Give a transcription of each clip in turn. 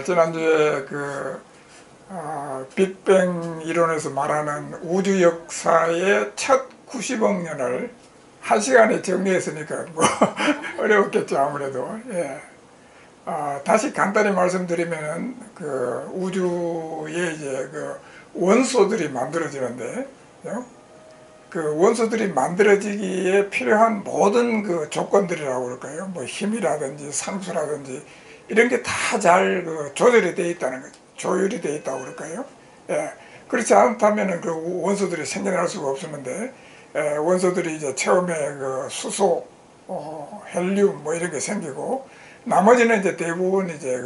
지난주에 빅뱅 이론에서 말하는 우주 역사의 첫 90억 년을 한 시간에 정리했으니까 뭐 어려웠겠죠 아무래도. 예. 다시 간단히 말씀드리면은 우주에 이제 원소들이 만들어지는데, 그 원소들이 만들어지기에 필요한 모든 조건들이라고 그럴까요? 뭐 힘이라든지 상수라든지 이런 게 다 잘 조절이 되어 있다는 거죠. 조율이 되어 있다고 그럴까요? 예. 그렇지 않다면은 원소들이 생겨날 수가 없었는데, 원소들이 이제 처음에 수소, 헬륨 뭐 이런 게 생기고, 나머지는 이제 대부분 이제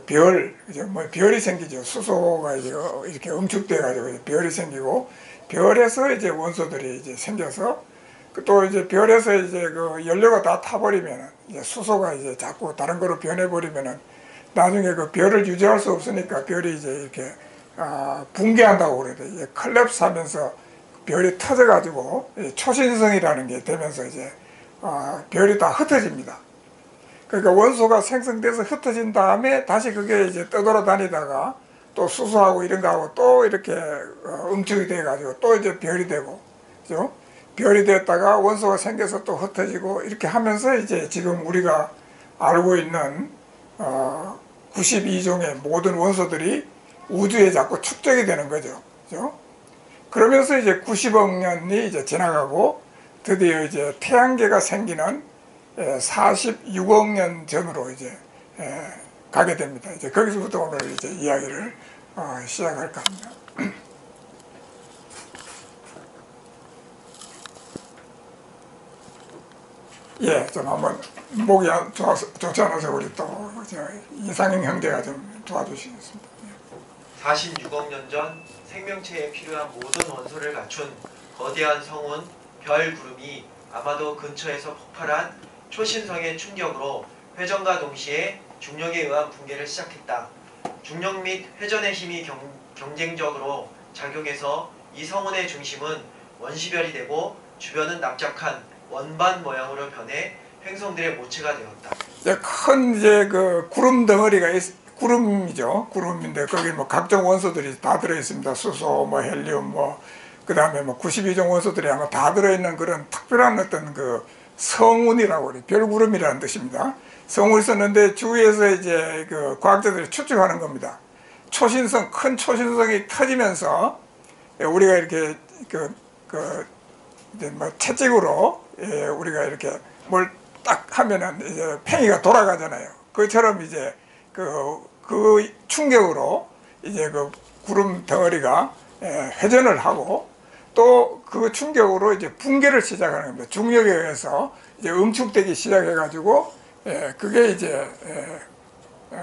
별, 그죠? 뭐 별이 생기죠. 수소가 이제 이렇게 응축돼가지고 별이 생기고, 별에서 이제 원소들이 이제 생겨서, 또 이제 별에서 이제 연료가 다 타버리면은, 이제 수소가 이제 자꾸 다른 거로 변해버리면은, 나중에 별을 유지할 수 없으니까 별이 이제 이렇게, 붕괴한다고 그래요. 이제 컬랩스 하면서 별이 터져가지고, 초신성이라는 게 되면서 이제, 별이 다 흩어집니다. 그러니까 원소가 생성돼서 흩어진 다음에 다시 그게 이제 떠돌아다니다가 또 수소하고 이런 거하고 또 이렇게 응축이 돼가지고 또 이제 별이 되고, 그죠? 별이 됐다가 원소가 생겨서 또 흩어지고 이렇게 하면서 이제 지금 우리가 알고 있는 92종의 모든 원소들이 우주에 자꾸 축적이 되는 거죠. 그죠? 그러면서 이제 90억 년이 이제 지나가고 드디어 이제 태양계가 생기는 46억 년 전으로 이제 가게 됩니다. 이제 거기서부터 오늘 이제 이야기를 시작할까 합니다. 예, 좀 한번 목이 좋지 않아서 우리 또 이상형 형제가 좀 도와주시겠습니다. 46억 년 전 생명체에 필요한 모든 원소를 갖춘 거대한 성운 별 구름이 아마도 근처에서 폭발한 초신성의 충격으로 회전과 동시에 중력에 의한 붕괴를 시작했다. 중력 및 회전의 힘이 경쟁적으로 작용해서 이 성운의 중심은 원시별이 되고 주변은 납작한 원반 모양으로 변해 행성들의 모체가 되었다. 큰 이제 구름 덩어리가 구름이죠. 구름인데 거기 뭐 각종 원소들이 다 들어 있습니다. 수소, 뭐 헬륨, 뭐 그다음에 뭐 92종 원소들이 아마 다 들어 있는 그런 특별한 어떤 성운이라고 그래요. 별구름이라는 뜻입니다. 성운을 썼는데 주위에서 이제 과학자들이 추측하는 겁니다. 큰 초신성이 터지면서 우리가 이렇게 이제 뭐 채찍으로 우리가 이렇게 뭘 딱 하면은 이제 팽이가 돌아가잖아요. 그처럼 이제 그 충격으로 이제 구름 덩어리가 회전을 하고 또 그 충격으로 이제 붕괴를 시작하는 겁니다. 중력에 의해서 이제 응축되기 시작해가지고, 그게 이제,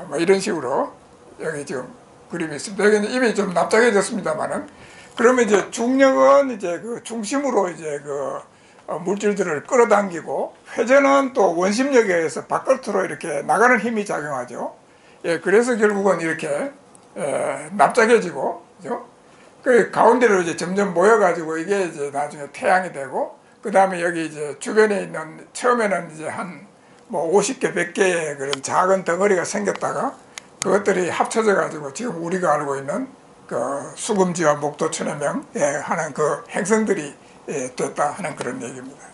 뭐 이런 식으로, 여기 지금 그림이 있습니다. 여기는 입이 좀 납작해졌습니다만은, 그러면 이제 중력은 이제 중심으로 이제 물질들을 끌어당기고, 회전은 또 원심력에 의해서 바깥으로 이렇게 나가는 힘이 작용하죠. 그래서 결국은 이렇게, 납작해지고, 그죠? 그 가운데로 이제 점점 모여가지고 이게 이제 나중에 태양이 되고, 그 다음에 여기 이제 주변에 있는, 처음에는 이제 뭐 50개, 100개의 그런 작은 덩어리가 생겼다가 그것들이 합쳐져가지고 지금 우리가 알고 있는 수금지와 목도 천해명 하는 행성들이 됐다 하는 그런 얘기입니다.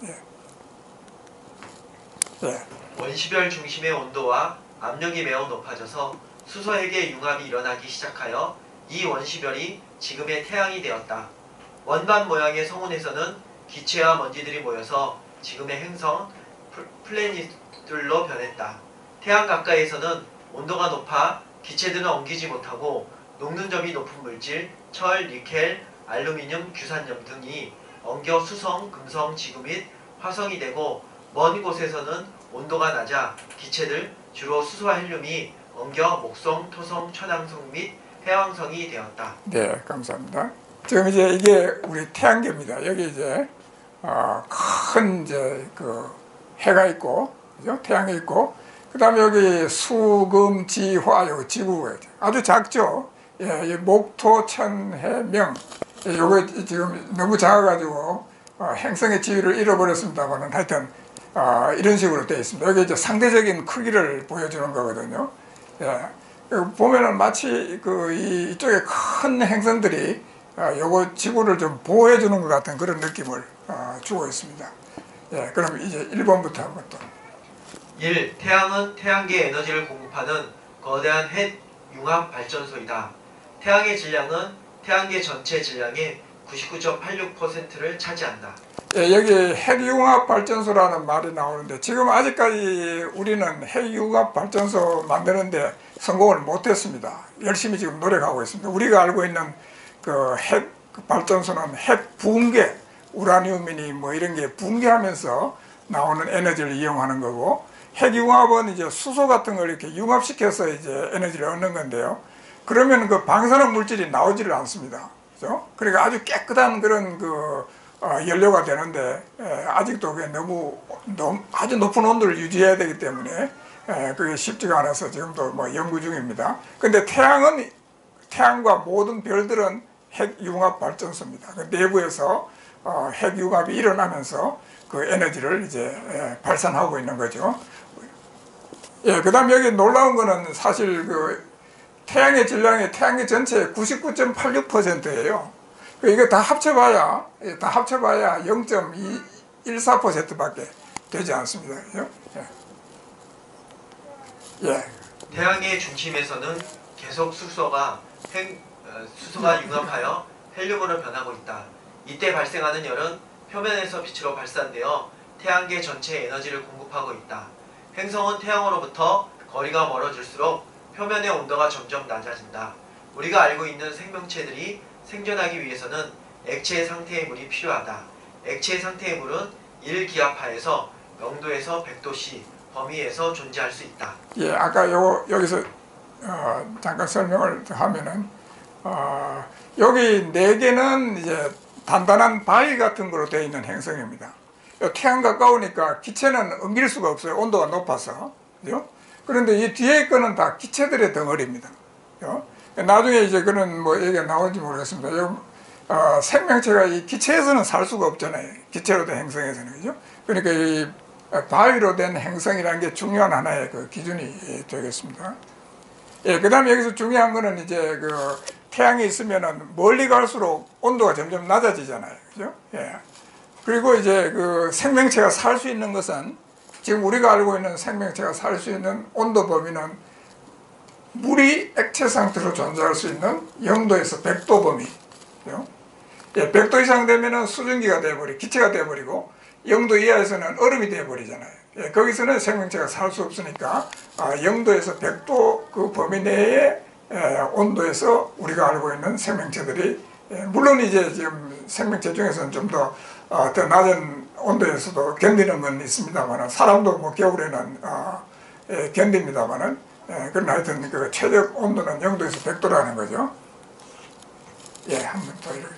원시별 중심의 온도와 압력이 매우 높아져서 수소핵의 융합이 일어나기 시작하여 이 원시별이 지금의 태양이 되었다. 원반 모양의 성운에서는 기체와 먼지들이 모여서 지금의 행성, 플래닛들로 변했다. 태양 가까이에서는 온도가 높아 기체들은 엉키지 못하고 녹는 점이 높은 물질, 철, 니켈, 알루미늄, 규산염 등이 엉겨 수성, 금성, 지구 및 화성이 되고, 먼 곳에서는 온도가 낮아 기체들, 주로 수소와 헬륨이 엉겨 목성, 토성, 천왕성 및 해왕성이 되었다. 네, 감사합니다. 지금 이제 이게 우리 태양계입니다. 여기 이제 큰 이제 해가 있고, 그죠? 태양이 있고, 그 다음에 여기 수, 금, 지, 화, 여기 지구가 아주 작죠. 이 목토, 천, 해, 명. 요거 지금 너무 작아가지고 행성의 지위를 잃어버렸습니다만은 하여튼 이런 식으로 되어 있습니다. 여기 이제 상대적인 크기를 보여주는 거거든요. 예. 보면은 마치 이쪽에 큰 행성들이 요거 지구를 좀 보호해 주는 것 같은 그런 느낌을 주고 있습니다. 예, 그럼 이제 1번부터 한번 또. 1. 태양은 태양계 에너지를 공급하는 거대한 핵 융합 발전소이다. 태양의 질량은 태양계 전체 질량의 99.86%를 차지한다. 예, 여기 핵융합 발전소라는 말이 나오는데 지금 아직까지 우리는 핵융합 발전소 만드는데 성공을 못했습니다. 열심히 지금 노력하고 있습니다. 우리가 알고 있는 그 핵 발전소는 핵 붕괴, 우라늄이니 뭐 이런 게 붕괴하면서 나오는 에너지를 이용하는 거고, 핵융합은 이제 수소 같은 걸 이렇게 융합시켜서 이제 에너지를 얻는 건데요. 그러면 그 방사능 물질이 나오지를 않습니다. 그죠? 그러니까 아주 깨끗한 그런 연료가 되는데 아직도 그게 너무 아주 높은 온도를 유지해야 되기 때문에 그게 쉽지가 않아서 지금도 뭐 연구 중입니다. 근데 태양과 모든 별들은 핵융합 발전소입니다. 그 내부에서 핵융합이 일어나면서 그 에너지를 이제 발산하고 있는 거죠. 예, 그 다음 여기 놀라운 거는 사실 태양의 질량이 태양계 전체의 99.86%예요. 이거 다 합쳐봐야 0.214%밖에 되지 않습니다. 그죠? 예. 태양의 중심에서는 계속 수소가 융합하여 헬륨으로 변하고 있다. 이때 발생하는 열은 표면에서 빛으로 발산되어 태양계 전체에 에너지를 공급하고 있다. 행성은 태양으로부터 거리가 멀어질수록 표면의 온도가 점점 낮아진다. 우리가 알고 있는 생명체들이 생존하기 위해서는 액체 상태의 물이 필요하다. 액체 상태의 물은 1기압하에서 0도에서 100도씨 범위에서 존재할 수 있다. 예, 아까 여기서 잠깐 설명을 하면은 여기 4개는 이제 단단한 바위 같은 거로 되어 있는 행성입니다. 태양 가까우니까 기체는 옮길 수가 없어요. 온도가 높아서. 그죠? 그런데 이 뒤에 거는 다 기체들의 덩어리입니다. 그죠? 나중에 이제 그런 뭐 얘기가 나올지 모르겠습니다. 생명체가 이 기체에서는 살 수가 없잖아요. 기체로 된 행성에서는. 그죠? 그러니까 이 바위로 된 행성이라는 게 중요한 하나의 그 기준이 되겠습니다. 예, 그 다음에 여기서 중요한 거는 이제 태양이 있으면은 멀리 갈수록 온도가 점점 낮아지잖아요. 그죠? 예. 그리고 이제 생명체가 살 수 있는 것은 지금 우리가 알고 있는 생명체가 살 수 있는 온도 범위는 물이 액체 상태로 존재할 수 있는 0도에서 100도 범위. 그죠? 예, 100도 이상 되면은 수증기가 되어버리고 기체가 되어버리고 0도 이하에서는 얼음이 되어버리잖아요. 예, 거기서는 생명체가 살 수 없으니까 0도에서 100도 그 범위 내의 온도에서 우리가 알고 있는 생명체들이 물론 이제 지금 생명체 중에서는 좀 더 낮은 온도에서도 견디는 건 있습니다만 사람도 뭐 겨울에는 견딥니다만은 그런 하여튼 그 최적 온도는 0도에서 100도라는 거죠. 예, 한번 더 이렇게.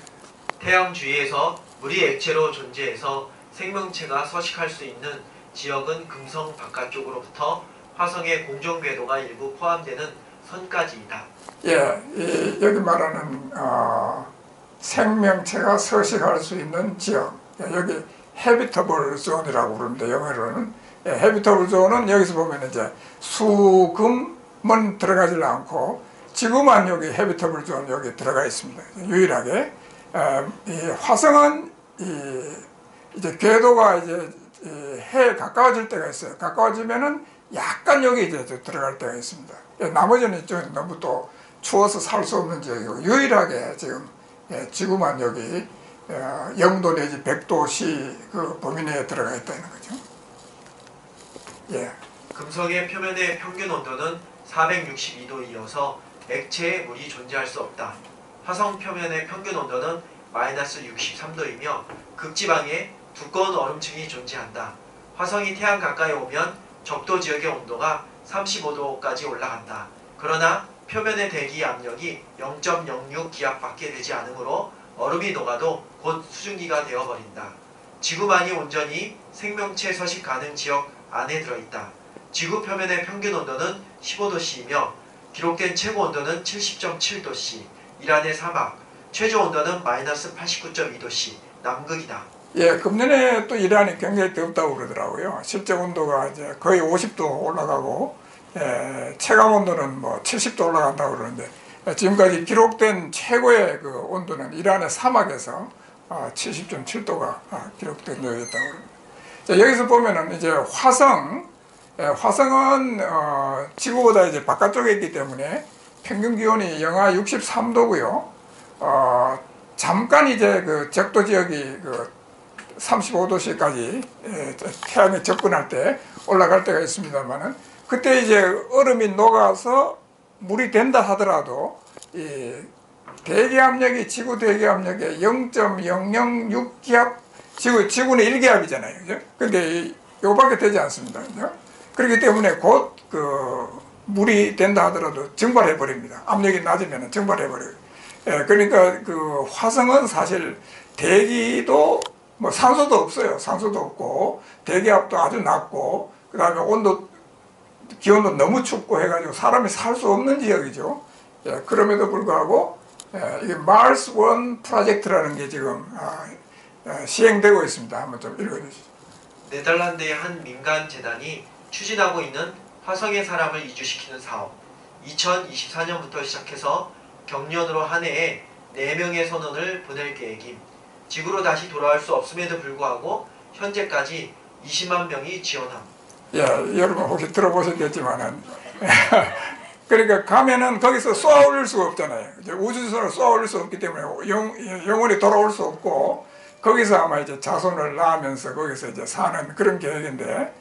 태양 주위에서 물이 액체로 존재해서 생명체가 서식할 수 있는 지역은 금성 바깥쪽으로부터 화성의 공정 궤도가 일부 포함되는 선까지이다. 예, 여기 말하는 생명체가 서식할 수 있는 지역, 여기 해비터블 존이라고 부르는데 영어로는 해비터블 존은 여기서 보면 이제 수금은 들어가지 않고 지구만 여기 해비터블 존 여기 들어가 있습니다. 유일하게 이 화성은 이제 궤도가 이제 해에 가까워질 때가 있어요. 가까워지면은 약간 여기 이제 들어갈 때가 있습니다. 나머지는 좀 너무 또 추워서 살 수 없는 지역이고 유일하게 지금 지구만 여기 0도 내지 100도씨 그 범위 내에 들어가 있다는 거죠. 예. 금성의 표면의 평균 온도는 462도이어서 액체에 물이 존재할 수 없다. 화성 표면의 평균 온도는 마이너스 63도이며 극지방에 두꺼운 얼음층이 존재한다. 화성이 태양 가까이 오면 적도 지역의 온도가 35도까지 올라간다. 그러나 표면의 대기 압력이 0.06 기압밖에 되지 않으므로 얼음이 녹아도 곧 수증기가 되어버린다. 지구만이 온전히 생명체 서식 가능 지역 안에 들어있다. 지구 표면의 평균 온도는 15도씨이며 기록된 최고 온도는 70.7도씨, 이란의 사막, 최저 온도는 마이너스 89.2도씨, 남극이다. 예, 금년에 또 이란이 굉장히 덥다고 그러더라고요. 실제 온도가 이제 거의 50도 올라가고, 체감 온도는 뭐 70도 올라간다고 그러는데, 지금까지 기록된 최고의 그 온도는 이란의 사막에서 70.7도가 기록된 적이었다고 그럽니다. 자, 여기서 보면은 이제 화성, 화성은 지구보다 이제 바깥쪽에 있기 때문에 평균 기온이 영하 63도고요. 잠깐 이제 그 적도 지역이 그 35도씨까지 태양에 접근할 때 올라갈 때가 있습니다만은, 그때 이제 얼음이 녹아서 물이 된다 하더라도 이 대기압력이 지구 대기압력의 0.006기압, 지구는 1기압이잖아요. 그죠? 근데 요밖에 되지 않습니다. 그죠? 그렇기 때문에 곧 그 물이 된다 하더라도 증발해 버립니다. 압력이 낮으면 증발해 버려요. 그러니까 그 화성은 사실 대기도 뭐 산소도 없어요. 산소도 없고 대기압도 아주 낮고, 그 다음에 기온도 너무 춥고 해가지고 사람이 살 수 없는 지역이죠. 그럼에도 불구하고 이게 마르스 원 프로젝트라는 게 지금 시행되고 있습니다. 한번 좀 읽어주시죠. 네덜란드의 한 민간 재단이 추진하고 있는 화성에 사람을 이주시키는 사업. 2024년부터 시작해서 경년으로 한 해에 4명의 선원을 보낼 계획임. 지구로 다시 돌아올 수 없음에도 불구하고 현재까지 20만 명이 지원함. 예, 여러분 혹시 들어보셨겠지만은 그러니까 가면은 거기서 쏘아 올릴 수가 없잖아요. 우주선을 쏘아 올릴 수 없기 때문에 영원히 돌아올 수 없고, 거기서 아마 이제 자손을 낳으면서 거기서 이제 사는 그런 계획인데,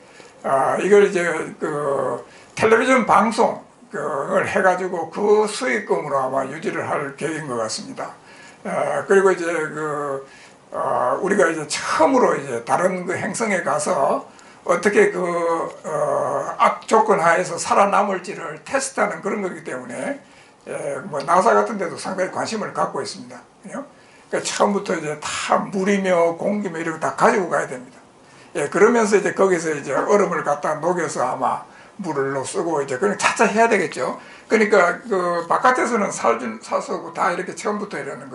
이걸 이제 그 텔레비전 방송을 해가지고 그 수익금으로 아마 유지를 할 계획인 것 같습니다. 그리고 이제 우리가 이제 처음으로 이제 다른 그 행성에 가서 어떻게 악조건 하에서 살아남을지를 테스트하는 그런 거기 때문에, 뭐 나사 같은 데도 상당히 관심을 갖고 있습니다. 그러니까 처음부터 이제 다 물이며 공기며 이런 거 다 가지고 가야 됩니다. 그러면서 이제 거기서 이제 얼음을 갖다 녹여서 아마 물을 쓰고 이제 그냥 차차 해야 되겠죠. 그러니까 그 바깥에서는 살 수 없고 다 이렇게 처음부터 이러는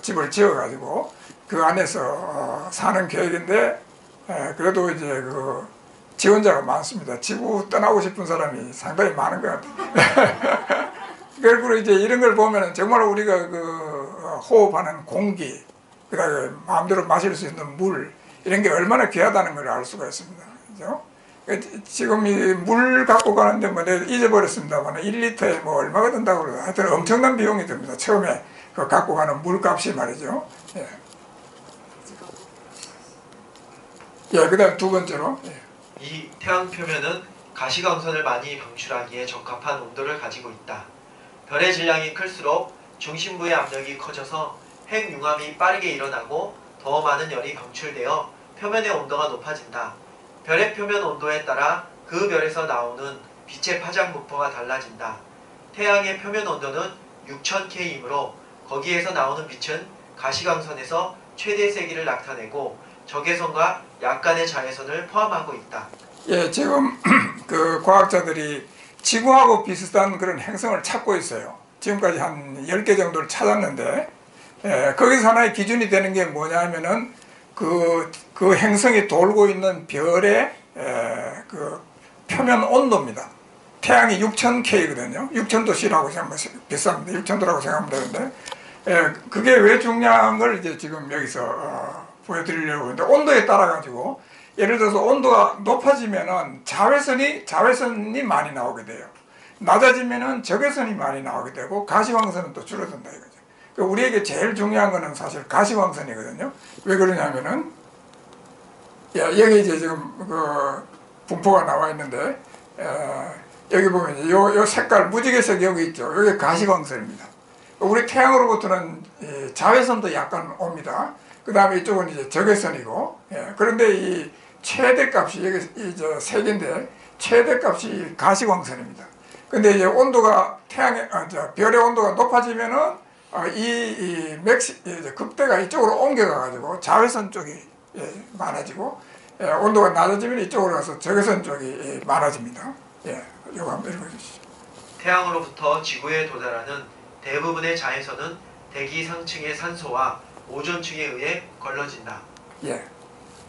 집을 지어가지고 그 안에서 사는 계획인데, 그래도 이제 그 지원자가 많습니다. 지구 떠나고 싶은 사람이 상당히 많은 것 같아요. 그리고 이제 이런 걸 보면은 정말 우리가 호흡하는 공기, 그다음에 마음대로 마실 수 있는 물, 이런 게 얼마나 귀하다는 걸 알 수가 있습니다. 그죠? 지금 이 물 갖고 가는데 뭐 내가 잊어버렸습니다만 1리터에 뭐 얼마가 든다고 그러죠. 하여튼 엄청난 비용이 듭니다. 처음에 그 갖고 가는 물값이 말이죠. 그 다음 두 번째로. 이 태양 표면은 가시광선을 많이 방출하기에 적합한 온도를 가지고 있다. 별의 질량이 클수록 중심부의 압력이 커져서 핵융합이 빠르게 일어나고 더 많은 열이 방출되어 표면의 온도가 높아진다. 별의 표면 온도에 따라 그 별에서 나오는 빛의 파장 분포가 달라진다. 태양의 표면 온도는 6000K이므로 거기에서 나오는 빛은 가시광선에서 최대 세기를 나타내고 적외선과 약간의 자외선을 포함하고 있다. 지금 그 과학자들이 지구하고 비슷한 그런 행성을 찾고 있어요. 지금까지 한 10개 정도를 찾았는데, 거기서 하나의 기준이 되는 게 뭐냐면은 그 행성이 돌고 있는 별의 그 표면 온도입니다. 태양이 6000K거든요. 6000도씨라고 생각하면 비쌉니다. 6000도라고 생각하면 되는데, 그게 왜 중요한 걸 이제 지금 여기서 보여드리려고 하는데, 온도에 따라 가지고 예를 들어서 온도가 높아지면은 자외선이 많이 나오게 돼요. 낮아지면은 적외선이 많이 나오게 되고 가시광선은 또 줄어든다 이거죠. 그러니까 우리에게 제일 중요한 거는 사실 가시광선이거든요. 왜 그러냐면은, 여기 이제 지금 그 분포가 나와 있는데, 여기 보면 요 색깔 무지개색 여기 있죠. 여기 가시광선입니다. 우리 태양으로부터는 자외선도 약간 옵니다. 그 다음에 이쪽은 이제 적외선이고, 그런데 이 최대값이 여기 이 색인데 최대값이 가시광선입니다. 근데 이제 온도가 별의 온도가 높아지면은 극대가 이쪽으로 옮겨가 가지고 자외선 쪽이 많아지고, 온도가 낮아지면 이쪽으로 가서 적외선 쪽이 많아집니다. 이거 한번 읽어주시죠. 태양으로부터 지구에 도달하는 대부분의 자외선은 대기 상층의 산소와 오존층에 의해 걸러진다. 예.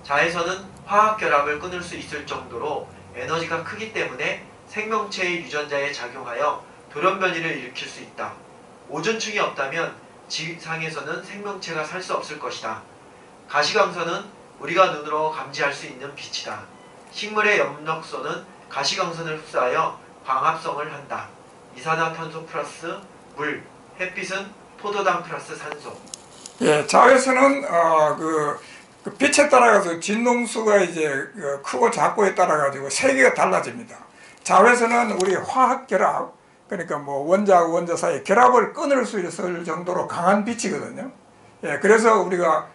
자외선은 화학 결합을 끊을 수 있을 정도로 에너지가 크기 때문에 생명체의 유전자에 작용하여 돌연변이를 일으킬 수 있다. 오존층이 없다면 지상에서는 생명체가 살 수 없을 것이다. 가시광선은 우리가 눈으로 감지할 수 있는 빛이다. 식물의 엽록소는 가시광선을 흡수하여 광합성을 한다. 이산화탄소 플러스 물, 햇빛은 포도당 플러스 산소. 예, 자외선은 그 빛에 따라가서 진동수가 이제 크고 작고에 따라 가지고 세계가 달라집니다. 자외선은 우리 화학 결합, 그러니까 뭐 원자하고 원자 사이 결합을 끊을 수 있을 정도로 강한 빛이거든요. 예, 그래서 우리가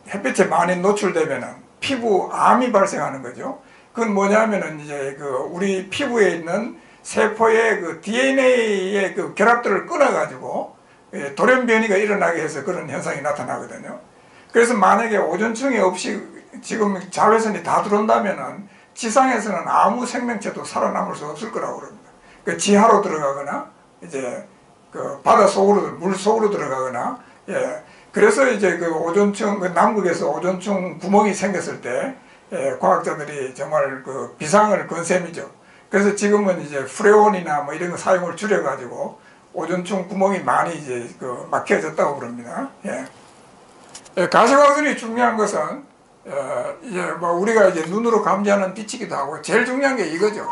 햇빛에 많이 노출되면은 피부 암이 발생하는 거죠. 그건 뭐냐면은 이제 우리 피부에 있는 세포의 그 DNA의 그 결합들을 끊어가지고 돌연변이가 일어나게 해서 그런 현상이 나타나거든요. 그래서 만약에 오존층이 없이 지금 자외선이 다 들어온다면은 지상에서는 아무 생명체도 살아남을 수 없을 거라고 그럽니다. 그 지하로 들어가거나 이제 그 바다 속으로 물 속으로 들어가거나 예. 그래서 이제 그 오존층 남극에서 오존층 구멍이 생겼을 때 과학자들이 정말 그 비상을 건 셈이죠. 그래서 지금은 이제 프레온이나 뭐 이런 거 사용을 줄여가지고 오존층 구멍이 많이 이제 막혀졌다고 그럽니다. 예. 예, 가시광선이 중요한 것은 이제 뭐 우리가 이제 눈으로 감지하는 빛이기도 하고 제일 중요한 게 이거죠.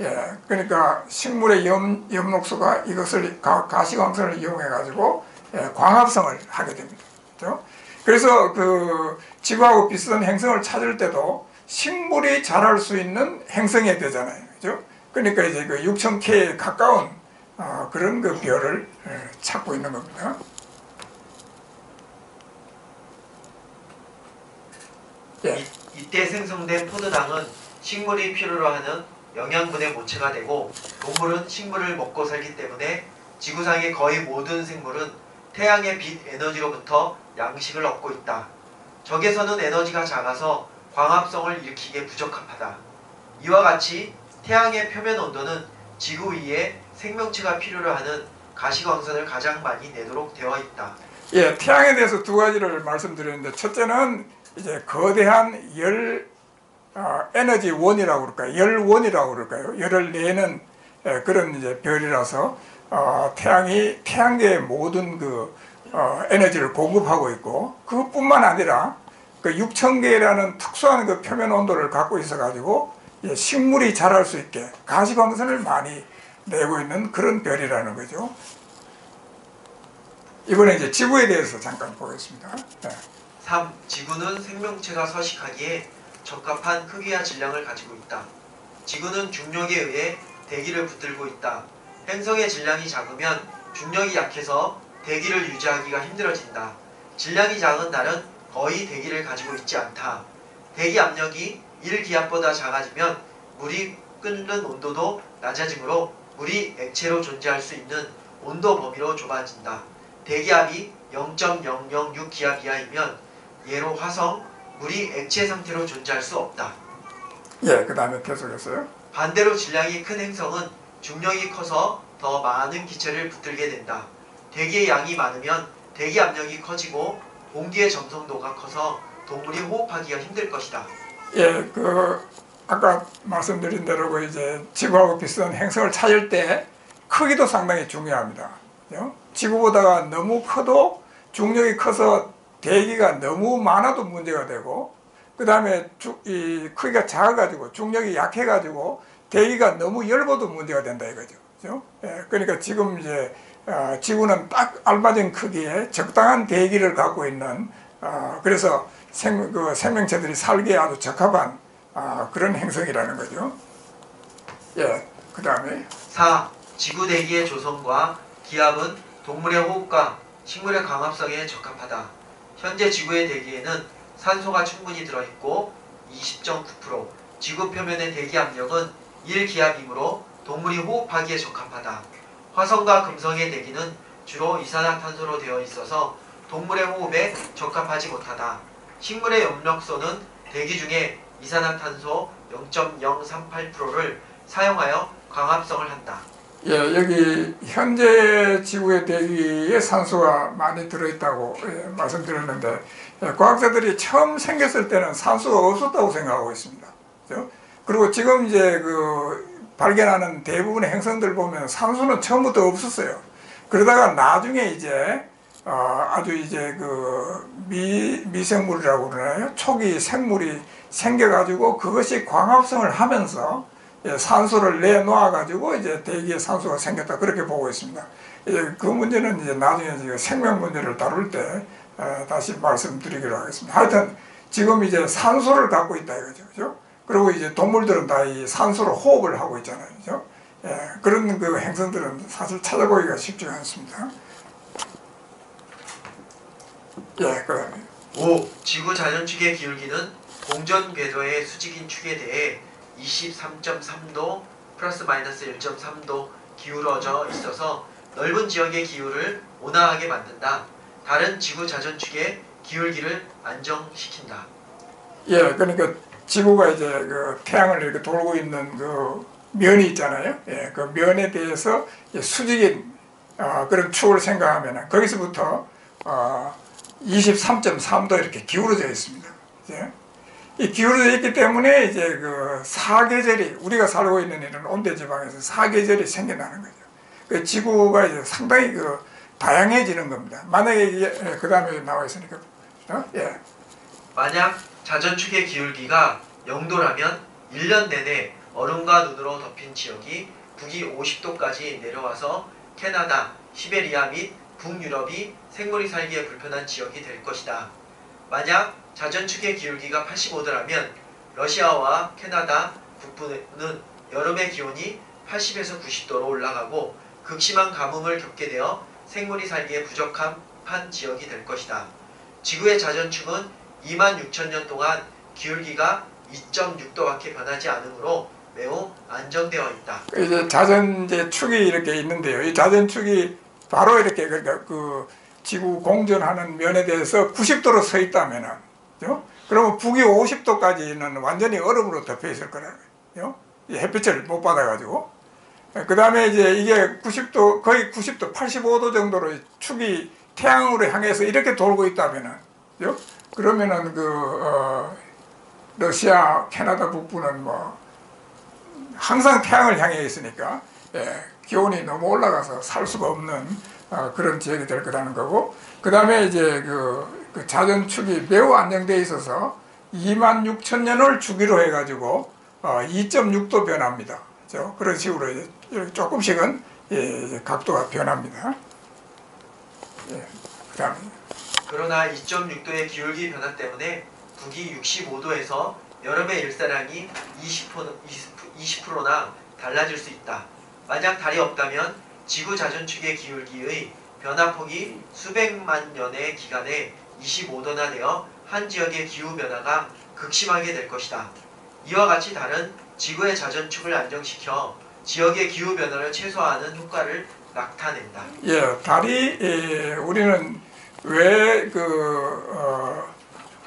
예, 그러니까 식물의 엽록소가 이것을 가시광선을 이용해 가지고 광합성을 하게 됩니다. 그렇죠? 그래서 그 지구하고 비슷한 행성을 찾을 때도 식물이 자랄 수 있는 행성이 되잖아요. 그죠? 그러니까 이제 그 6000K에 가까운 그런 그 별을 찾고 있는 겁니다. 예. 이때 생성된 포도당은 식물이 필요로 하는 영양분의 모체가 되고 동물은 식물을 먹고 살기 때문에 지구상의 거의 모든 생물은 태양의 빛 에너지로부터 양식을 얻고 있다. 적외선은 에너지가 작아서 광합성을 일으키기에 부적합하다. 이와 같이 태양의 표면 온도는 지구 위에 생명체가 필요로 하는 가시광선을 가장 많이 내도록 되어 있다. 예, 태양에 대해서 두 가지를 말씀드렸는데 첫째는 이제 거대한 에너지 원이라고 그럴까요? 열원이라고 그럴까요? 열을 내는 그런 이제 별이라서 태양이 태양계의 모든 에너지를 공급하고 있고 그것뿐만 아니라 그 6000개라는 특수한 그 표면 온도를 갖고 있어 가지고 식물이 자랄 수 있게 가시광선을 많이 내고 있는 그런 별이라는 거죠. 이번에 이제 지구에 대해서 잠깐 보겠습니다. 네. 3. 지구는 생명체가 서식하기에 적합한 크기와 질량을 가지고 있다. 지구는 중력에 의해 대기를 붙들고 있다. 행성의 질량이 작으면 중력이 약해서 대기를 유지하기가 힘들어진다. 질량이 작은 달은 거의 대기를 가지고 있지 않다. 대기 압력이 1기압보다 작아지면 물이 끓는 온도도 낮아지므로 물이 액체로 존재할 수 있는 온도 범위로 좁아진다. 대기압이 0.006기압 이하이면 예로 화성, 물이 액체 상태로 존재할 수 없다. 예, 그 다음에 계속했어요. 반대로 질량이 큰 행성은 중력이 커서 더 많은 기체를 붙들게 된다. 대기의 양이 많으면 대기 압력이 커지고 공기의 점성도가 커서 동물이 호흡하기가 힘들 것이다. 예, 아까 말씀드린 대로 이제 지구하고 비슷한 행성을 찾을 때 크기도 상당히 중요합니다. 그죠? 지구보다가 너무 커도 중력이 커서 대기가 너무 많아도 문제가 되고 그 다음에 이 크기가 작아가지고 중력이 약해가지고 대기가 너무 얇아도 문제가 된다 이거죠. 그죠? 예, 그러니까 지금 이제 지구는 딱 알맞은 크기에 적당한 대기를 갖고 있는 그래서 생명체들이 살기에 아주 적합한 그런 행성이라는 거죠. 예, 그 다음에 4. 지구 대기의 조성과 기압은 동물의 호흡과 식물의 광합성에 적합하다. 현재 지구의 대기에는 산소가 충분히 들어있고 20.9%, 지구 표면의 대기 압력은 1기압이므로 동물이 호흡하기에 적합하다. 화성과 금성의 대기는 주로 이산화탄소로 되어 있어서 동물의 호흡에 적합하지 못하다. 식물의 엽록소는 대기 중에 이산화탄소 0.038%를 사용하여 광합성을 한다. 예, 여기 현재 지구의 대기에 산소가 많이 들어있다고 말씀드렸는데, 과학자들이 처음 생겼을 때는 산소가 없었다고 생각하고 있습니다. 그죠? 그리고 지금 이제 발견하는 대부분의 행성들 보면 산소는 처음부터 없었어요. 그러다가 나중에 이제 아주 이제 미생물이라고 그러나요? 초기 생물이 생겨가지고 그것이 광합성을 하면서 산소를 내놓아가지고 이제 대기에 산소가 생겼다, 그렇게 보고 있습니다. 이제 그 문제는 이제 나중에 생명 문제를 다룰 때 다시 말씀드리기로 하겠습니다. 하여튼 지금 이제 산소를 갖고 있다 이거죠, 그죠? 그리고 이제 동물들은 다 이 산소로 호흡을 하고 있잖아요, 그죠? 그런 행성들은 사실 찾아보기가 쉽지 않습니다. 그다음에 5. 지구 자전축의 기울기는 공전 궤도의 수직인 축에 대해 23.3도 플러스 마이너스 1.3도 기울어져 있어서 넓은 지역의 기울을 온화하게 만든다. 다른 지구 자전축의 기울기를 안정시킨다. 그러니까 지구가 이제 태양을 이렇게 돌고 있는 면이 있잖아요. 그 면에 대해서 수직인 그런 축을 생각하면 거기서부터 23.3도 이렇게 기울어져 있습니다. 이 기울어져 있기 때문에 이제 사계절이, 우리가 살고 있는 이런 온대 지방에서 사계절이 생겨나는 거죠. 그 지구가 이제 상당히 다양해지는 겁니다. 만약에 이게 그 다음에 나와 있으니까 만약 자전축의 기울기가 0도라면 1년 내내 얼음과 눈으로 덮인 지역이 북위 50도까지 내려와서 캐나다, 시베리아 및 북유럽이 생물이 살기에 불편한 지역이 될 것이다. 만약 자전축의 기울기가 85도라면 러시아와 캐나다 북부는 여름의 기온이 80에서 90도로 올라가고 극심한 가뭄을 겪게 되어 생물이 살기에 부적합한 지역이 될 것이다. 지구의 자전축은 26,000년 동안 기울기가 2.6도밖에 변하지 않으므로 매우 안정되어 있다. 이제 자전축이 이렇게 있는데요. 이 자전축이 바로 이렇게 지구 공전하는 면에 대해서 90도로 서 있다면은, 그러면 북위 50도까지는 완전히 얼음으로 덮여 있을 거라고요. 햇빛을 못 받아가지고. 그 다음에 이제 이게 90도, 거의 90도, 85도 정도로 축이 태양으로 향해서 이렇게 돌고 있다면은, 그러면은 러시아, 캐나다 북부는 항상 태양을 향해 있으니까, 기온이 너무 올라가서 살 수가 없는 그런 지역이 될 거라는 거고, 그 다음에 이제 그 자전축이 매우 안정되어 있어서 26,000년을 주기로 해가지고 2.6도 변합니다. 그렇죠? 그런 식으로 이제 조금씩은 각도가 변합니다. 그다음에 그러나 2.6도의 기울기 변화 때문에 북위 65도에서 여름의 일사량이 20%나 달라질 수 있다. 만약 달이 없다면 지구 자전축의 기울기의 변화폭이 수백만 년의 기간에 25도나 되어 한 지역의 기후 변화가 극심하게 될 것이다. 이와 같이 달은 지구의 자전축을 안정시켜 지역의 기후 변화를 최소화하는 효과를 나타낸다. 달이 우리는 왜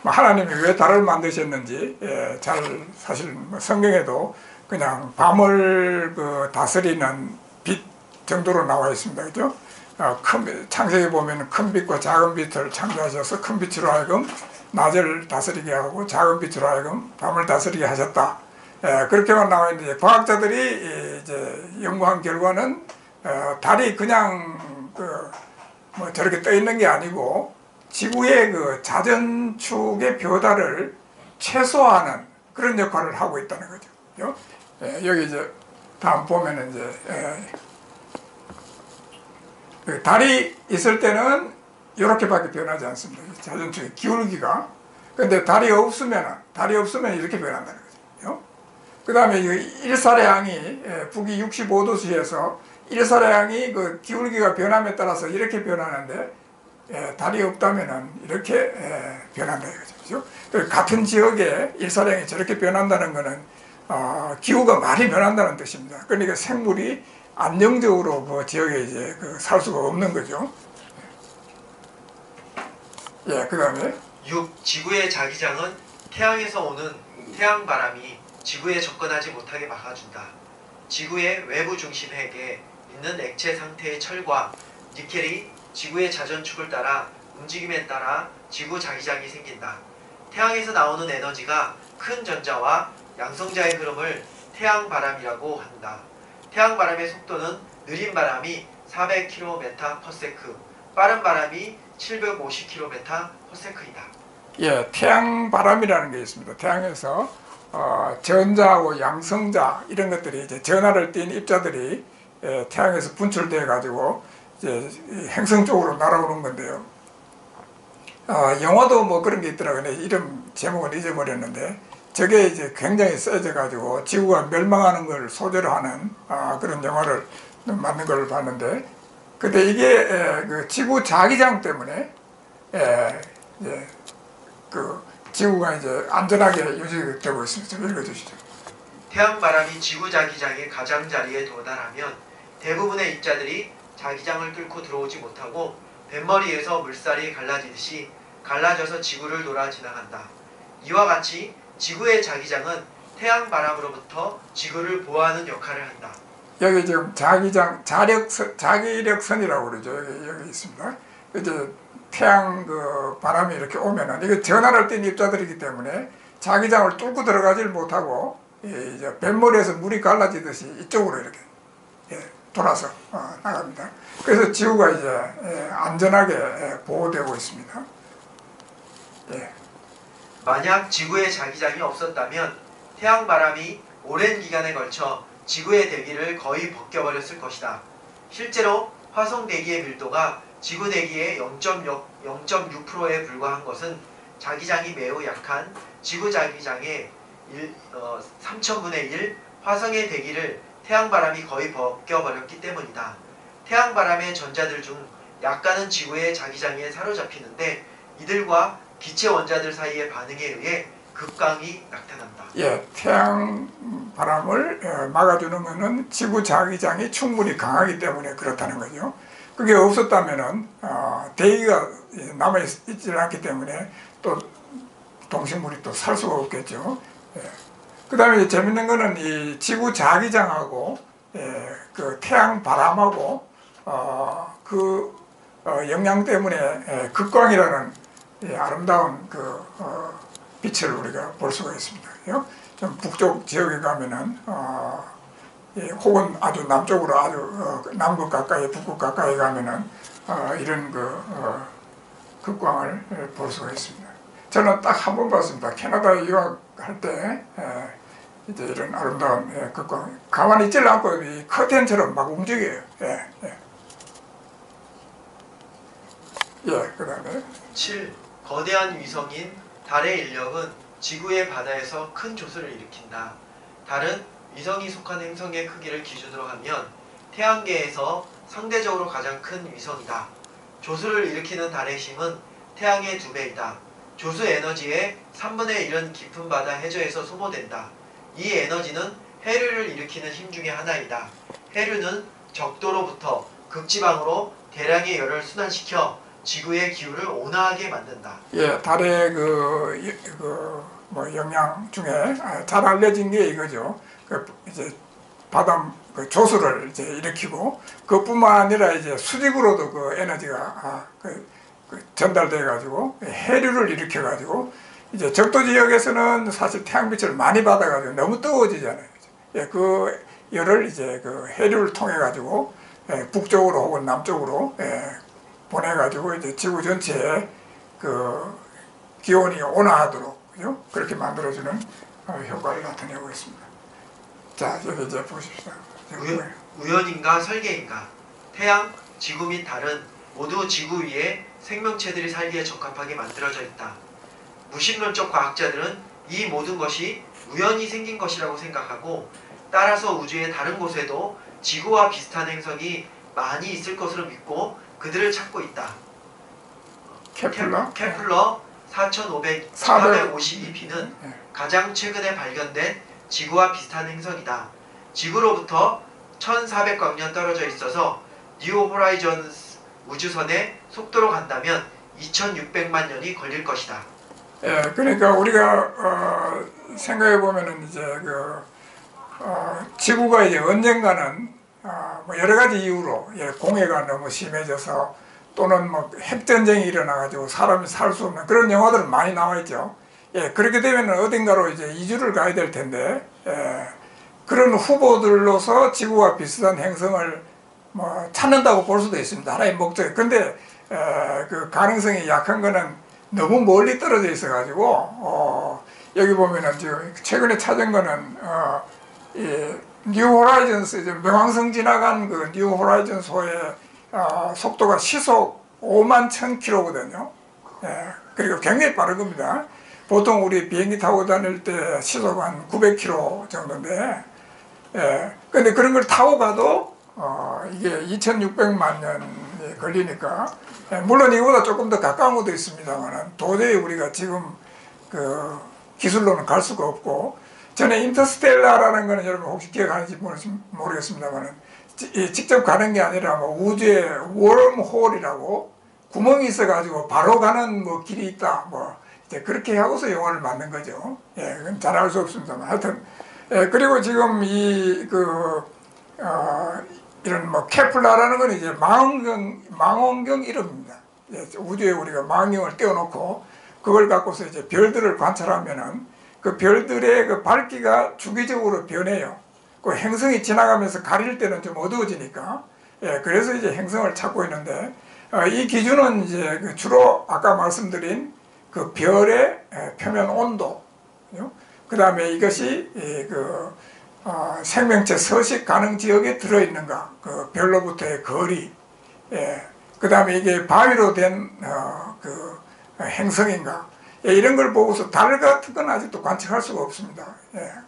하나님이 왜 달을 만드셨는지 잘 사실 성경에도 그냥 밤을 다스리는 빛 정도로 나와 있습니다. 그죠? 창세기 보면 큰 빛과 작은 빛을 창조하셔서 큰 빛으로 하여금 낮을 다스리게 하고 작은 빛으로 하여금 밤을 다스리게 하셨다. 그렇게만 나와 있는데 과학자들이 이제 연구한 결과는 달이 그냥 저렇게 떠 있는 게 아니고 지구의 자전축의 변화를 최소화하는 그런 역할을 하고 있다는 거죠. 여기 이제 다음 보면은 이제 달이 있을 때는 이렇게밖에 변하지 않습니다. 자전축의 기울기가. 근데 달이 없으면 이렇게 변한다는 거죠. 그 다음에 일사량이 북위 65도씨에서 일사량이 기울기가 변함에 따라서 이렇게 변하는데 달이 없다면 이렇게 변한다 이거죠. 같은 지역에 일사량이 저렇게 변한다는 것은 기후가 많이 변한다는 뜻입니다. 그러니까 생물이 안정적으로 그 지역에 이제 살 수가 없는 거죠. 그 다음에 6. 지구의 자기장은 태양에서 오는 태양바람이 지구에 접근하지 못하게 막아준다. 지구의 외부 중심 핵에 있는 액체 상태의 철과 니켈이 지구의 자전축을 따라 움직임에 따라 지구 자기장이 생긴다. 태양에서 나오는 에너지가 큰 전자와 양성자의 흐름을 태양바람이라고 한다. 태양바람의 속도는 느린 바람이 400km/s, 빠른 바람이 750km/s이다. 예, 태양 바람이라는 게 있습니다. 태양에서 전자하고 양성자 이런 것들이 이제 전하를 띤 입자들이 태양에서 분출돼 가지고 이제 행성 쪽으로 날아오는 건데요. 영화도 뭐 그런 게 있더라고요. 이름 제목은 잊어버렸는데 저게 이제 굉장히 세져 가지고 지구가 멸망하는 걸 소재로 하는 그런 영화를 만든 걸 봤는데, 근데 이게 그 지구 자기장 때문에 이제 그 지구가 이제 안전하게 유지되고 있습니다. 좀 읽어주시죠. 태양바람이 지구 자기장의 가장자리에 도달하면 대부분의 입자들이 자기장을 뚫고 들어오지 못하고 뱃머리에서 물살이 갈라지듯이 갈라져서 지구를 돌아 지나간다. 이와 같이 지구의 자기장은 태양바람으로부터 지구를 보호하는 역할을 한다. 여기 지금 자기장, 자기력선이라고 그러죠. 여기 있습니다. 이제 태양 그 바람이 이렇게 오면은 이게 전하를 띤 입자들이기 때문에 자기장을 뚫고 들어가질 못하고 이제 뱃머리에서 물이 갈라지듯이 이쪽으로 이렇게 돌아서 나갑니다. 그래서 지구가 이제 안전하게 보호되고 있습니다. 만약 지구의 자기장이 없었다면 태양바람이 오랜 기간에 걸쳐 지구의 대기를 거의 벗겨버렸을 것이다. 실제로 화성 대기의 밀도가 지구 대기의 0.6%에 불과한 것은 자기장이 매우 약한 지구 자기장의 3000분의 1 화성의 대기를 태양바람이 거의 벗겨버렸기 때문이다. 태양바람의 전자들 중 약간은 지구의 자기장에 사로잡히는데 이들과 기체 원자들 사이의 반응에 의해 극광이 나타난다. 예, 태양 바람을 막아주는 것은 지구 자기장이 충분히 강하기 때문에 그렇다는 거죠. 그게 없었다면은 대기가 남아있지 않기 때문에 또 동식물이 또 살 수가 없겠죠. 그 다음에 재밌는 거는 이 지구 자기장하고 그 태양 바람하고 그 영향 때문에 극광이라는 아름다운 그 빛을 우리가 볼 수가 있습니다. 좀 북쪽 지역에 가면은 혹은 아주 남쪽으로 아주 남극 가까이 북극 가까이 가면은 이런 그 극광을 볼 수가 있습니다. 저는 딱 한 번 봤습니다. 캐나다에 유학할 때 이제 이런 아름다운 극광 가만히 있질 않고 이 커튼처럼 막 움직여요. 그 다음에 7. 거대한 위성인 달의 인력은 지구의 바다에서 큰 조수를 일으킨다. 달은 위성이 속한 행성의 크기를 기준으로 하면 태양계에서 상대적으로 가장 큰 위성이다. 조수를 일으키는 달의 힘은 태양의 2배이다. 조수 에너지의 3분의 1은 깊은 바다 해저에서 소모된다. 이 에너지는 해류를 일으키는 힘 중에 하나이다. 해류는 적도로부터 극지방으로 대량의 열을 순환시켜 지구의 기후를 온화하게 만든다. 달의 뭐 영양 중에 잘 알려진 게 이거죠. 이제 바다 조수를 이제 일으키고 그뿐만 아니라 이제 수직으로도 그 에너지가 전달돼 가지고 해류를 일으켜 가지고 이제 적도 지역에서는 사실 태양빛을 많이 받아 가지고 너무 뜨거워지잖아요. 그 열을 이제 그 해류를 통해 가지고 북쪽으로 혹은 남쪽으로 보내 가지고 이제 지구 전체에 그 기온이 온화하도록 그죠? 그렇게 만들어주는 효과를 나타내고 있습니다. 자, 여기 이제 보십시오. 우연인가 설계인가? 태양, 지구 및 달은 모두 지구 위에 생명체들이 살기에 적합하게 만들어져 있다. 무신론적 과학자들은 이 모든 것이 우연히 생긴 것이라고 생각하고 따라서 우주의 다른 곳에도 지구와 비슷한 행성이 많이 있을 것으로 믿고 그들을 찾고 있다. 케플러 4552b는 가장 최근에 발견된 지구와 비슷한 행성이다. 지구로부터 1400광년 떨어져 있어서 뉴 호라이즌스 우주선의 속도로 간다면 2600만 년이 걸릴 것이다. 그러니까 우리가 생각해 보면은 이제 지구가 이제 언젠가는 뭐 여러 가지 이유로 공해가 너무 심해져서 또는 뭐 핵전쟁이 일어나가지고 사람이 살 수 없는 그런 영화들은 많이 나와 있죠. 그렇게 되면 어딘가로 이제 이주를 가야 될 텐데, 그런 후보들로서 지구와 비슷한 행성을 뭐 찾는다고 볼 수도 있습니다. 하나의 목적. 근데 그 가능성이 약한 거는 너무 멀리 떨어져 있어가지고 여기 보면은 지금 최근에 찾은 거는 이 뉴 호라이즌스 명왕성 지나간 그 뉴 호라이즌소의 속도가 시속 5만 1000km거든요. 그리고 굉장히 빠른 겁니다. 보통 우리 비행기 타고 다닐 때 시속 한 900km 정도인데, 근데 그런 걸 타고 가도 이게 2600만 년이 걸리니까, 물론 이거보다 조금 더 가까운 것도 있습니다만 도저히 우리가 지금 그 기술로는 갈 수가 없고, 전에 인터스텔라라는 거는 여러분 혹시 기억하는지 모르겠습니다만 직접 가는 게 아니라 뭐 우주에 웜홀이라고 구멍이 있어가지고 바로 가는 뭐 길이 있다, 뭐 이제 그렇게 하고서 영화를 만든 거죠. 그건 잘 알 수 없습니다만 하여튼, 그리고 지금 이런 뭐 케플라라는 건 이제 망원경 이름입니다. 우주에 우리가 망원경을 띄워놓고 그걸 갖고서 이제 별들을 관찰하면은 그 별들의 그 밝기가 주기적으로 변해요. 그 행성이 지나가면서 가릴 때는 좀 어두워지니까, 그래서 이제 행성을 찾고 있는데, 이 기준은 이제 주로 아까 말씀드린 그 별의 표면 온도, 그 다음에 이것이 생명체 서식 가능 지역에 들어있는가, 그 별로부터의 거리, 그 다음에 이게 바위로 된 그 행성인가, 이런 걸 보고서 달 같은 건 아직도 관측할 수가 없습니다.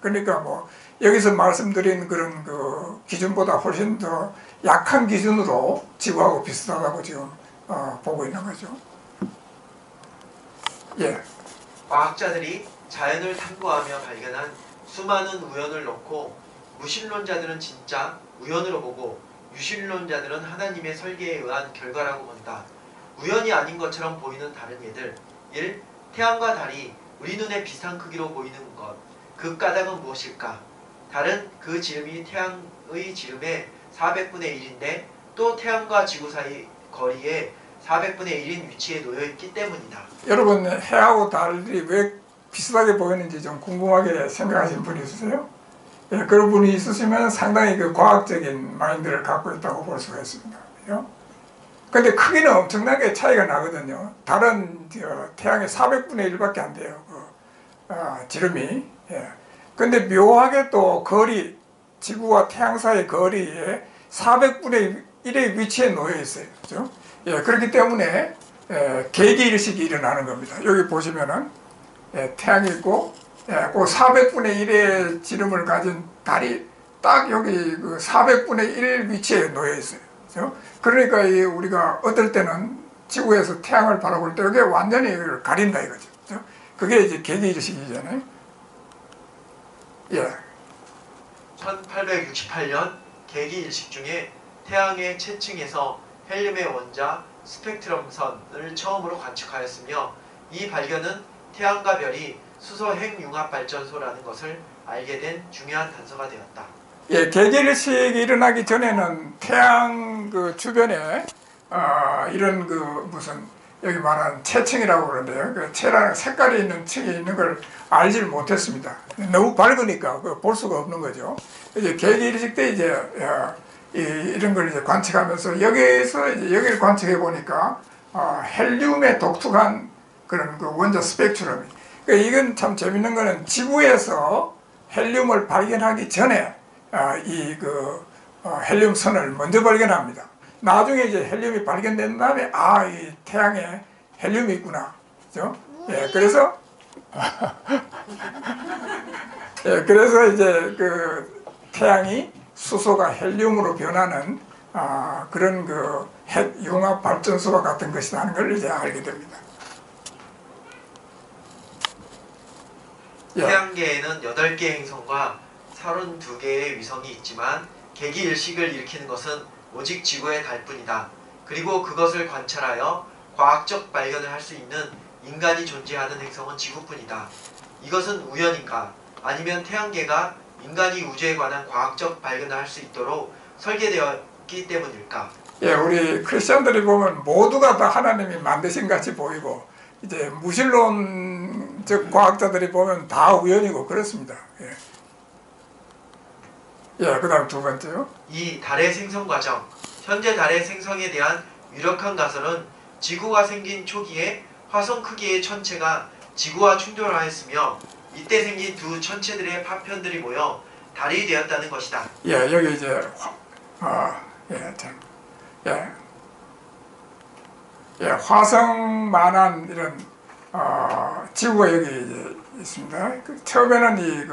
그러니까 뭐 여기서 말씀드린 그런 그 기준보다 훨씬 더 약한 기준으로 지구하고 비슷하다고 지금 보고 있는 거죠. 과학자들이 자연을 탐구하며 발견한 수많은 우연을 놓고 무신론자들은 진짜 우연으로 보고 유신론자들은 하나님의 설계에 의한 결과라고 본다. 우연이 아닌 것처럼 보이는 다른 예들. 1. 태양과 달이 우리 눈에 비슷한 크기로 보이는 것. 그 까닭은 무엇일까? 달은 그 지름이 태양의 지름의 400분의 1인데 또 태양과 지구 사이 거리에 400분의 1인 위치에 놓여 있기 때문이다. 여러분, 해하고 달이 왜 비슷하게 보이는지 좀 궁금하게 생각하시는 분이 있으세요? 그런 분이 있으시면 상당히 그 과학적인 마인드를 갖고 있다고 볼 수가 있습니다. 근데 크기는 엄청나게 차이가 나거든요. 달은 태양의 400분의 1밖에 안 돼요. 지름이. 근데 묘하게 또 거리, 지구와 태양 사이의 거리에 400분의 1의 위치에 놓여 있어요. 그죠? 그렇기 때문에 계기일식이 일어나는 겁니다. 여기 보시면은 태양이 있고, 그 400분의 1의 지름을 가진 달이 딱 여기 그 400분의 1 위치에 놓여 있어요. 그죠? 그러니까 우리가 어떨 때는 지구에서 태양을 바라볼 때 이게 완전히 가린다 이거죠. 그죠? 그게 이제 계기일식이잖아요. 1868년 계기일식 중에 태양의 채층에서 헬륨의 원자 스펙트럼선을 처음으로 관측하였으며, 이 발견은 태양과 별이 수소 핵융합발전소라는 것을 알게 된 중요한 단서가 되었다. 계기일식이 일어나기 전에는 태양 그 주변에 이런 그 무슨 여기 말하는 채층이라고 그러는데요. 그 채라는 색깔이 있는 층이 있는 걸 알지를 못했습니다. 너무 밝으니까 볼 수가 없는 거죠. 이제 계기일식 때 이제 이런 걸 이제 관측하면서 여기서 이제 여기를 관측해 보니까 헬륨의 독특한 그런 그 원자 스펙트럼이. 그러니까 이건 참 재밌는 거는 지구에서 헬륨을 발견하기 전에 헬륨 선을 먼저 발견합니다. 나중에 이제 헬륨이 발견된 다음에 이 태양에 헬륨이 있구나, 그죠? 그래서 그래서 이제 그 태양이 수소가 헬륨으로 변하는 그런 그 핵 융합 발전소와 같은 것이라는 걸 이제 알게 됩니다. 태양계에는 8개의 행성과 32개의 위성이 있지만 계기일식을 일으키는 것은 오직 지구의 달뿐이다. 그리고 그것을 관찰하여 과학적 발견을 할 수 있는 인간이 존재하는 행성은 지구뿐이다. 이것은 우연인가? 아니면 태양계가 인간이 우주에 관한 과학적 발견을 할 수 있도록 설계되었기 때문일까? 예, 우리 크리스천들이 보면 모두가 다 하나님이 만드신 같이 보이고 이제 무신론적 과학자들이 보면 다 우연이고 그렇습니다. 예, 그다음 두 번째요. 이 달의 생성 과정, 현재 달의 생성에 대한 유력한 가설은 지구가 생긴 초기에 화성 크기의 천체가 지구와 충돌하였으며 이때 생긴 두 천체들의 파편들이 모여 달이 되었다는 것이다. 예, 여기 이제 화성만한 이런 지구가 여기 이제 있습니다. 처음에는 이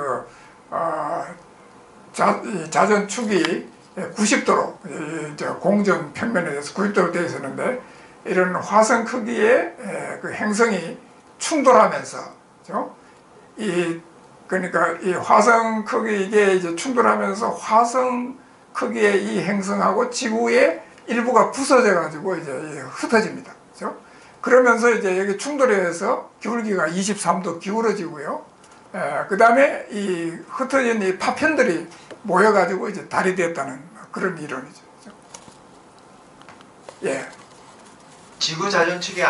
자전축이 90도로 공전 평면에 대해서 90도로 되어 있었는데 이런 화성 크기의 그 행성이 충돌하면서 그러니까 이 화성 크기 이게 이제 충돌하면서 화성 크기의 이 행성하고 지구의 일부가 부서져 가지고 이제 흩어집니다. 그렇죠? 그러면서 이제 여기 충돌에 의해서 기울기가 23도 기울어지고요. 그 다음에 이 흩어진 이 파편들이 모여가지고 이제 달이 됐다는 그런 이론이죠. 예. 지구 자전축의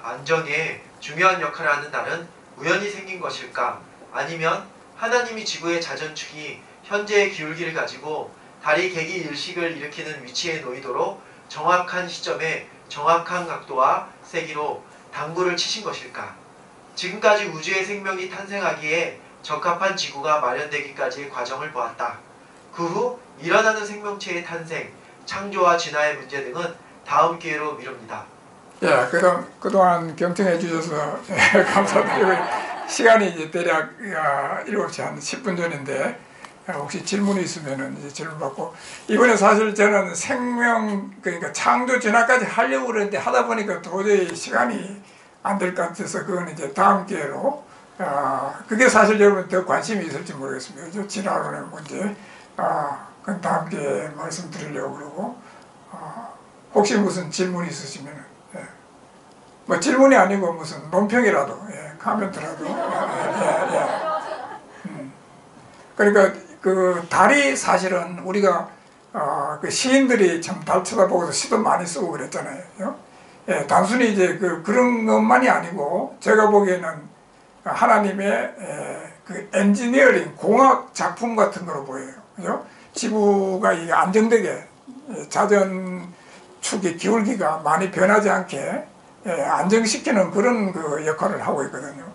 안정에 중요한 역할을 하는 달은 우연히 생긴 것일까? 아니면 하나님이 지구의 자전축이 현재의 기울기를 가지고 달이 개기 일식을 일으키는 위치에 놓이도록 정확한 시점에 정확한 각도와 세기로 당구를 치신 것일까? 지금까지 우주의 생명이 탄생하기에 적합한 지구가 마련되기까지의 과정을 보았다. 그 후 일어나는 생명체의 탄생, 창조와 진화의 문제 등은 다음 기회로 미룹니다. 예, 그동안 경청해 주셔서 감사드리고 시간이 이제 대략 7시 한 10분 전인데 혹시 질문이 있으면 이제 질문 받고 이번에 사실 저는 그러니까 창조 진화까지 하려고 그랬는데 하다 보니까 도저히 시간이 안 될 것 같아서 그건 이제 다음 기회로 그게 사실 여러분 더 관심이 있을지 모르겠습니다. 진화론의 문제 그건 다음 기회에 말씀드리려고 그러고 혹시 무슨 질문이 있으시면 뭐 질문이 아니고 무슨 논평이라도 코멘트라도 그러니까 그 달이 사실은 우리가 그 시인들이 참 달 쳐다보고서 시도 많이 쓰고 그랬잖아요. 단순히 이제 그런 것만이 아니고 제가 보기에는 하나님의 그 엔지니어링 공학 작품 같은 거로 보여요. 그죠? 지구가 이게 안정되게 자전축의 기울기가 많이 변하지 않게 안정시키는 그런 그 역할을 하고 있거든요.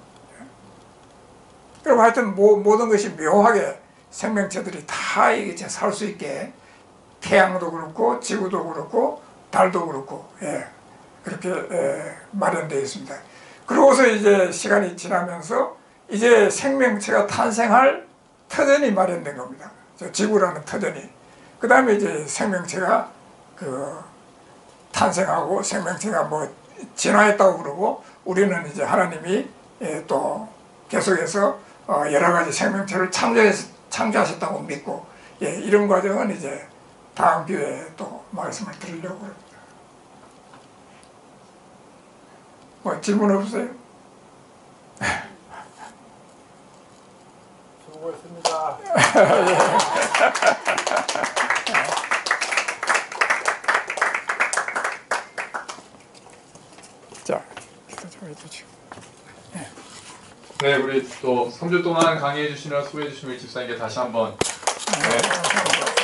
그리고 하여튼 모든 것이 묘하게 생명체들이 다 이제 살 수 있게 태양도 그렇고 지구도 그렇고 달도 그렇고 그렇게 마련되어 있습니다. 그러고서 이제 시간이 지나면서 이제 생명체가 탄생할 터전이 마련된 겁니다. 지구라는 터전이. 그 다음에 이제 생명체가 탄생하고 생명체가 뭐 진화했다고 그러고 우리는 이제 하나님이 또 계속해서 여러 가지 생명체를 창조하셨다고 믿고 이런 과정은 이제 다음 기회에 또 말씀을 드리려고 합니다. 뭐 질문 없으세요? 수고했습니다. 자, 기도 좀 해주시고. 네, 우리 또 3주 동안 강의해 주시느라 수고해 주신 우리 집사님께 다시 한번 감사합니다.